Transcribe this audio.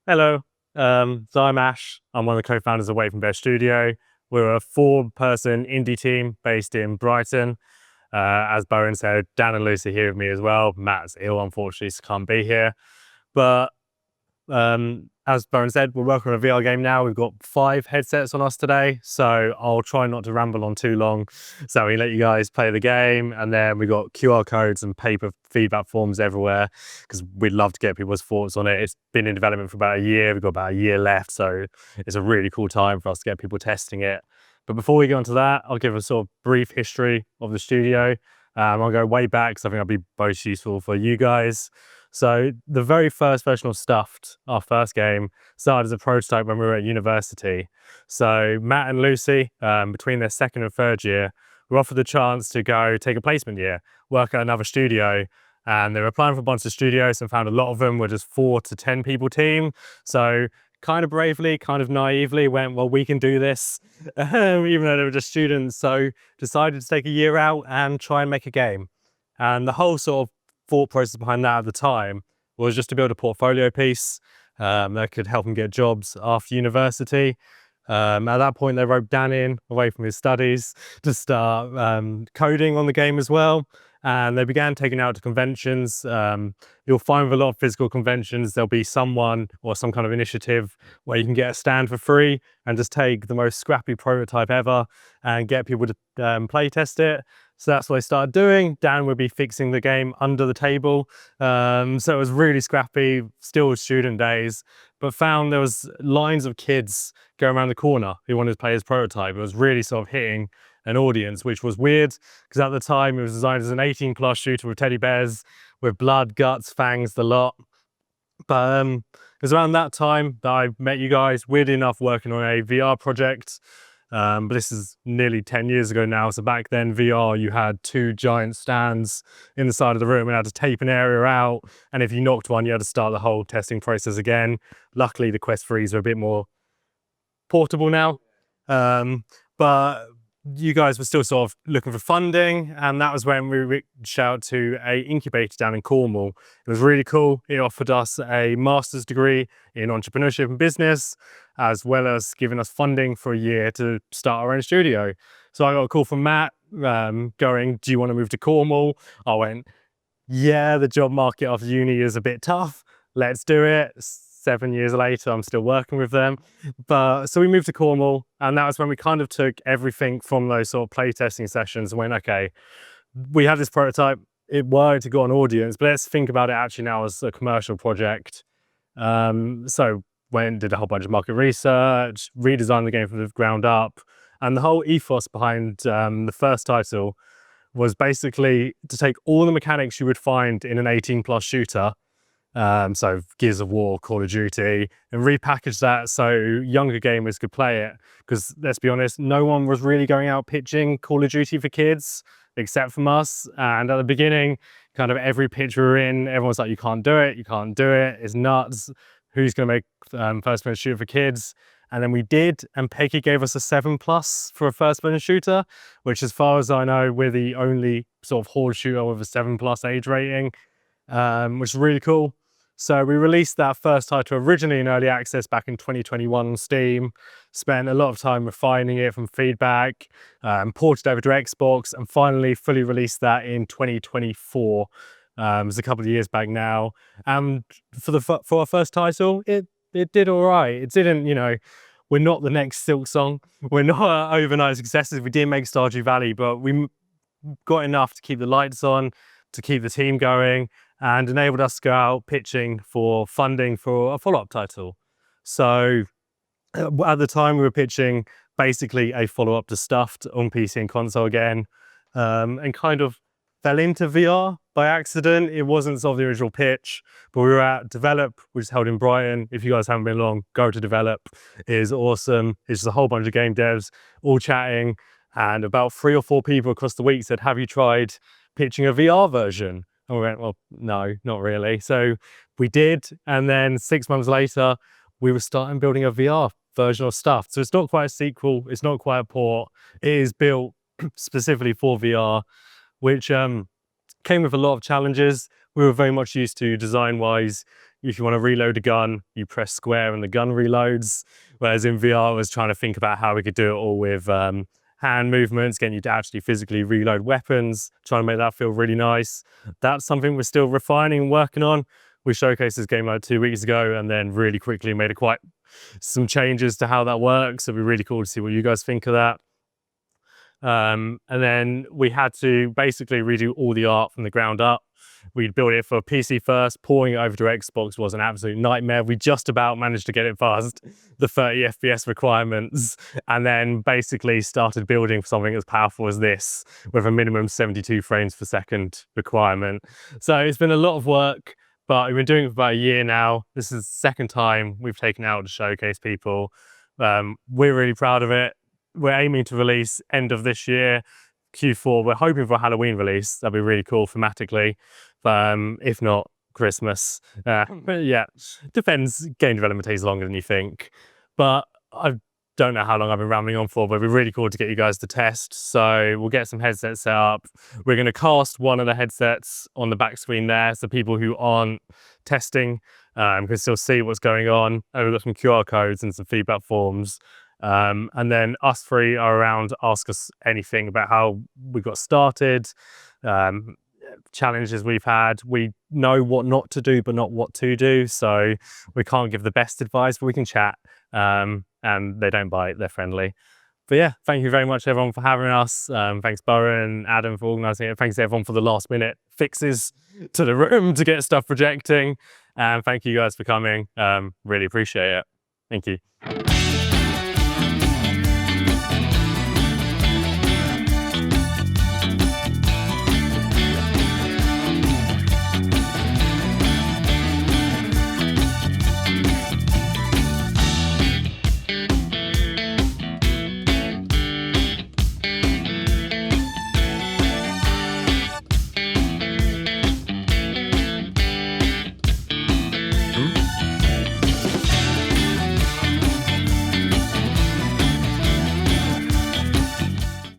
Hello. So I'm Ash. I'm one of the co-founders of Away from Bear Studio. We're a four-person indie team based in Brighton. As Bowen said, Dan and Lucy are here with me as well. Matt's ill, unfortunately, so can't be here. But as Bowen said, we're working on a VR game now. We've got 5 headsets on us today, so I'll try not to ramble on too long. So we let you guys play the game, and then we got QR codes and paper feedback forms everywhere because we'd love to get people's thoughts on it. It's been in development for about a year. We've got about a year left, so it's a really cool time for us to get people testing it. But before we go into that, I'll give a sort of brief history of the studio. I'll go way back because I think that'll be most useful for you guys. So the very first version of Stuffed, our first game, started as a prototype when we were at university. So Matt and Lucy, between their second and third year, were offered the chance to go take a placement year, work at another studio. And they were applying for a bunch of studios and found a lot of them were just 4 to 10 people team. So kind of bravely, kind of naively went, well, we can do this, even though they were just students. So decided to take a year out and try and make a game. And the whole sort of thought process behind that at the time was just to build a portfolio piece that could help them get jobs after university. At that point, they wrote Dan in away from his studies to start coding on the game as well. And they began taking out to conventions. You'll find with a lot of physical conventions, there'll be someone or some kind of initiative where you can get a stand for free and just take the most scrappy prototype ever and get people to play test it. So that's what I started doing. Dan would be fixing the game under the table. So it was really scrappy, still student days, but found there was lines of kids going around the corner who wanted to play his prototype. It was really sort of hitting an audience, which was weird because at the time it was designed as an 18+ shooter with teddy bears, with blood, guts, fangs, the lot. But it was around that time that I met you guys, weirdly enough, working on a VR project. But this is nearly 10 years ago now. So back then, VR, you had 2 giant stands in the side of the room and had to tape an area out. And if you knocked one, you had to start the whole testing process again. Luckily, the Quest 3s are a bit more portable now. But you guys were still sort of looking for funding, and that was when we reached out to a incubator down in Cornwall. It was really cool. It offered us a master's degree in entrepreneurship and business, as well as giving us funding for a year to start our own studio. So I got a call from Matt going, do you want to move to Cornwall? I went, yeah, the job market after uni is a bit tough. Let's do it. 7 years later, I'm still working with them. But so we moved to Cornwall, and that was when we kind of took everything from those sort of playtesting sessions and went, okay, we have this prototype, it worked to go on audience, but let's think about it actually now as a commercial project. So went and did a whole bunch of market research, redesigned the game from the ground up, and the whole ethos behind the first title was basically to take all the mechanics you would find in an 18+ shooter, so Gears of War, Call of Duty, and repackage that so younger gamers could play it. Because let's be honest, no one was really going out pitching Call of Duty for kids except from us. And at the beginning, kind of every pitch we were in, everyone's like, you can't do it, you can't do it, it's nuts. Who's going to make first-person shooter for kids? And then we did, and Peggy gave us a 7+ for a first-person shooter, which as far as I know, we're the only sort of horde shooter with a 7+ age rating, which is really cool. So we released that first title originally in early access back in 2021 on Steam, spent a lot of time refining it from feedback, ported over to Xbox, and finally fully released that in 2024. It was a couple of years back now. And for our first title, it did all right. It didn't, we're not the next Silk Song. We're not overnight successes. We did make Stardew Valley, but we got enough to keep the lights on, to keep the team going, and enabled us to go out pitching for funding for a follow-up title. So at the time we were pitching basically a follow-up to Stuffed on PC and console again, and kind of fell into VR by accident. It wasn't sort of the original pitch, but we were at Develop, which is held in Brighton. If you guys haven't been along, go to Develop. It is awesome. It's just a whole bunch of game devs all chatting, and about 3 or 4 people across the week said, have you tried pitching a VR version? And we went, well, no, not really. So we did. And then 6 months later, we were starting building a VR version of Stuffed. So it's not quite a sequel. It's not quite a port. It is built specifically for VR, which came with a lot of challenges. We were very much used to, design-wise, if you want to reload a gun, you press square and the gun reloads. Whereas in VR, I was trying to think about how we could do it all with hand movements, getting you to actually physically reload weapons, trying to make that feel really nice. That's something we're still refining and working on. We showcased this game like 2 weeks ago and then really quickly made quite some changes to how that works. So it'd be really cool to see what you guys think of that. And then we had to basically redo all the art from the ground up. We built it for PC first. Porting it over to Xbox was an absolute nightmare. We just about managed to get it past the 30 FPS requirements, and then basically started building something as powerful as this with a minimum 72 frames per second requirement. So it's been a lot of work, but we've been doing it for about a year now. This is the second time we've taken it out to showcase people. We're really proud of it. We're aiming to release end of this year, Q4. We're hoping for a Halloween release. That'd be really cool thematically. If not, Christmas. But yeah, depends. Game development takes longer than you think. But I don't know how long I've been rambling on for, but it'd be really cool to get you guys to test. So we'll get some headsets set up. We're going to cast one of the headsets on the back screen there, so people who aren't testing can still see what's going on. And we've got some QR codes and some feedback forms. And then us three are around to ask us anything about how we got started, challenges we've had. We know what not to do, but not what to do. So we can't give the best advice, but we can chat. And they don't bite, they're friendly. But yeah, thank you very much everyone for having us. Thanks Bowen and Adam for organising it. Thanks everyone for the last minute fixes to the room to get stuff projecting. And thank you guys for coming. Really appreciate it. Thank you.